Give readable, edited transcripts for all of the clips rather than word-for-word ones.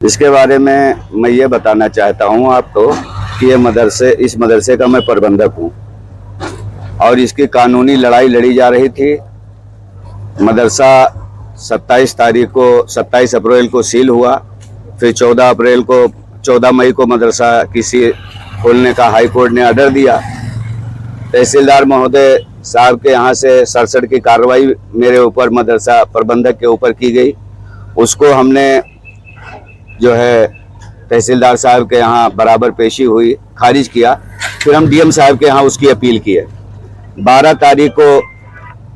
इसके बारे में मैं ये बताना चाहता हूँ आपको कि इस मदरसे का मैं प्रबंधक हूँ और इसकी कानूनी लड़ाई लड़ी जा रही थी। मदरसा 27 अप्रैल को सील हुआ, फिर 14 मई को मदरसा किसी खोलने का हाई कोर्ट ने ऑर्डर दिया। तहसीलदार महोदय साहब के यहाँ से 67 की कार्रवाई मेरे ऊपर मदरसा प्रबंधक के ऊपर की गई। उसको हमने जो है तहसीलदार साहब के यहाँ बराबर पेशी हुई, खारिज किया। फिर हम डीएम साहब के यहाँ उसकी अपील किए। 12 तारीख को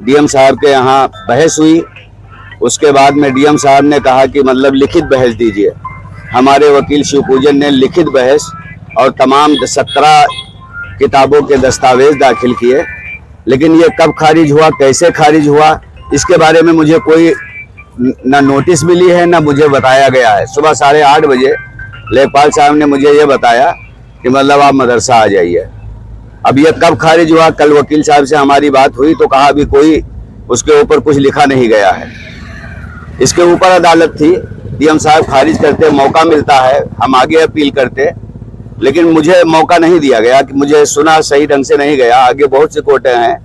डीएम साहब के यहाँ बहस हुई। उसके बाद में डीएम साहब ने कहा कि मतलब लिखित बहस दीजिए। हमारे वकील शिवपूजन ने लिखित बहस और तमाम 17 किताबों के दस्तावेज दाखिल किए, लेकिन ये कब खारिज हुआ, कैसे खारिज हुआ, इसके बारे में मुझे कोई ना नोटिस मिली है ना मुझे बताया गया है। सुबह 8:30 बजे लेखपाल साहब ने मुझे ये बताया कि मतलब आप मदरसा आ जाइए। अब ये कब खारिज हुआ, कल वकील साहब से हमारी बात हुई तो कहा अभी कोई उसके ऊपर कुछ लिखा नहीं गया है। इसके ऊपर अदालत थी, डीएम साहब खारिज करते, मौका मिलता है हम आगे अपील करते, लेकिन मुझे मौका नहीं दिया गया कि मुझे सुना सही ढंग से नहीं गया। आगे बहुत से कोर्टें हैं,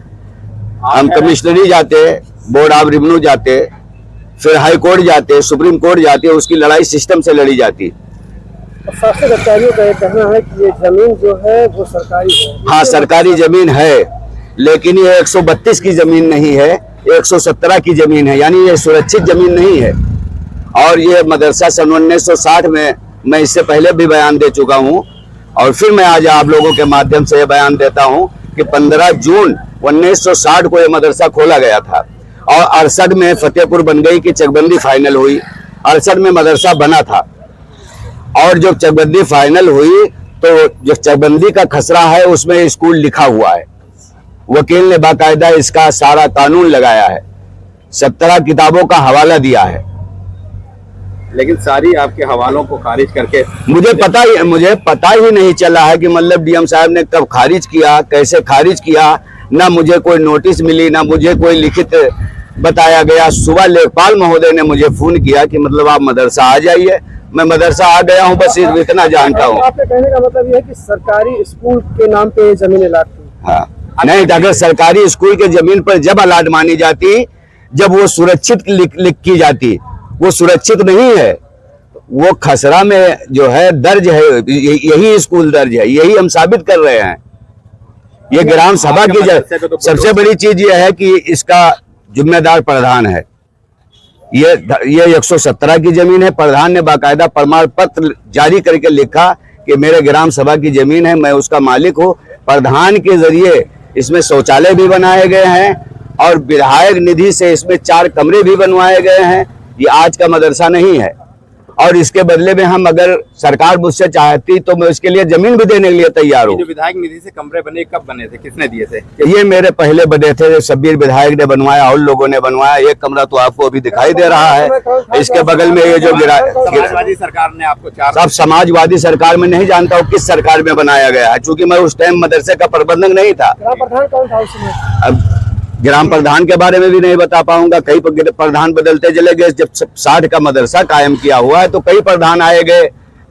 हम कमिश्नरी जाते, बोर्ड ऑफ रेवेन्यू जाते, फिर हाई कोर्ट जाते, सुप्रीम कोर्ट जाते, उसकी लड़ाई सिस्टम से लड़ी जाती। शासक अधिकारियों का कहना है कि ये जमीन जो है वो सरकारी है। हाँ, सरकारी जमीन है, लेकिन ये 132 की जमीन नहीं है, 117 की जमीन है, यानी ये सुरक्षित जमीन नहीं है। और ये मदरसा सन 1960 में मैं इससे पहले भी बयान दे चुका हूँ और फिर मैं आज आप लोगों के माध्यम से ये बयान देता हूँ कि 15 जून 1960 को ये मदरसा खोला गया था और 68 में फतेहपुर बन गई कि चकबंदी फाइनल हुई। 68 में मदरसा बना था और जब चकबंदी फाइनल हुई तो जो चकबंदी का खसरा है उसमें स्कूल लिखा हुआ है। वकील ने बाकायदा इसका सारा कानून लगाया है, 17 किताबों का हवाला दिया है। लेकिन सारी आपके हवालों को खारिज करके मुझे पता ही नहीं चला है कि मतलब डीएम साहब ने कब खारिज किया, कैसे खारिज किया। ना मुझे कोई नोटिस मिली, ना मुझे कोई लिखित बताया गया। सुबह लेखपाल महोदय ने मुझे फोन किया कि मतलब आप मदरसा आ जाइए। मैं मदरसा आ गया हूँ, बस इतना जानता हूँ। आपके कहने का मतलब ये है कि सरकारी स्कूल के नाम पे जमीन अलाट हुई। हाँ, नहीं, अगर सरकारी स्कूल के जमीन पर जब अलाट मानी जाती, जब वो सुरक्षित लिख की जाती, वो सुरक्षित नहीं है। वो खसरा में जो है दर्ज है, यही स्कूल दर्ज है, यही हम साबित कर रहे हैं। ये ग्राम सभा की सबसे बड़ी चीज ये है कि इसका जिम्मेदार प्रधान है। ये 117 की जमीन है। प्रधान ने बाकायदा प्रमाण पत्र जारी करके लिखा कि मेरे ग्राम सभा की जमीन है, मैं उसका मालिक हूँ। प्रधान के जरिए इसमें शौचालय भी बनाए गए हैं और विधायक निधि से इसमें 4 कमरे भी बनवाए गए हैं। ये आज का मदरसा नहीं है और इसके बदले में हम अगर सरकार मुझसे चाहती तो मैं उसके लिए जमीन भी देने के लिए तैयार हूँ। जो विधायक निधि से कमरे बने, कब बने थे, किसने दिए थे? ये मेरे पहले बने थे, शब्बीर विधायक ने बनवाया और लोगों ने बनवाया। एक कमरा तो आपको अभी दिखाई दे रहा है, इसके बगल में ये जो समाजवादी सरकार ने आपको 4। सब समाजवादी सरकार में नहीं जानता हूँ किस सरकार में बनाया गया है, चूंकि मैं उस टाइम मदरसे का प्रबंधक नहीं था। प्रधान कौन था उस समय? अब ग्राम प्रधान के बारे में भी नहीं बता पाऊंगा, कई प्रधान बदलते चले गए। जब 60 का मदरसा कायम किया हुआ है तो कई प्रधान आए गए,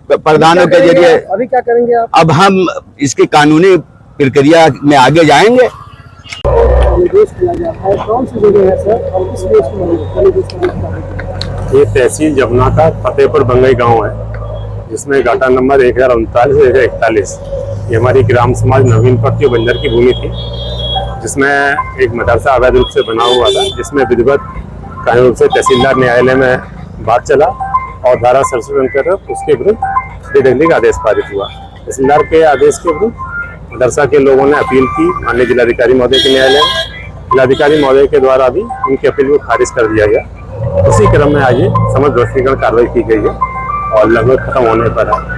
प्रधानों के जरिए। अभी क्या करेंगे आप? अब हम इसकी कानूनी प्रक्रिया में आगे जाएंगे। निर्देश किया जाता है, कौन सी जगह है सर और किस लिए इसको निर्देश किया? ये तहसील जमुना का फतेहपुर बंगई गांव है, जिसमें घाटा नंबर 1039 से 1041 ये हमारी ग्राम समाज नवीन पट्टी बंजर की भूमि थी, जिसमें एक मदरसा अवैध रूप से बना हुआ था, जिसमें विधिवत कानून रूप से तहसीलदार न्यायालय में बात चला और धारा 67 कर उसके विरुद्ध बेदखली का आदेश पारित हुआ। तहसीलदार के आदेश के विरुद्ध मदरसा के लोगों ने अपील की माननीय जिलाधिकारी महोदय के न्यायालय में। जिलाधिकारी महोदय के द्वारा भी उनकी अपील को खारिज कर दिया गया। उसी क्रम में आज समझ ध्वस्तीकरण कार्रवाई की गई है और लगभग खत्म होने पर है।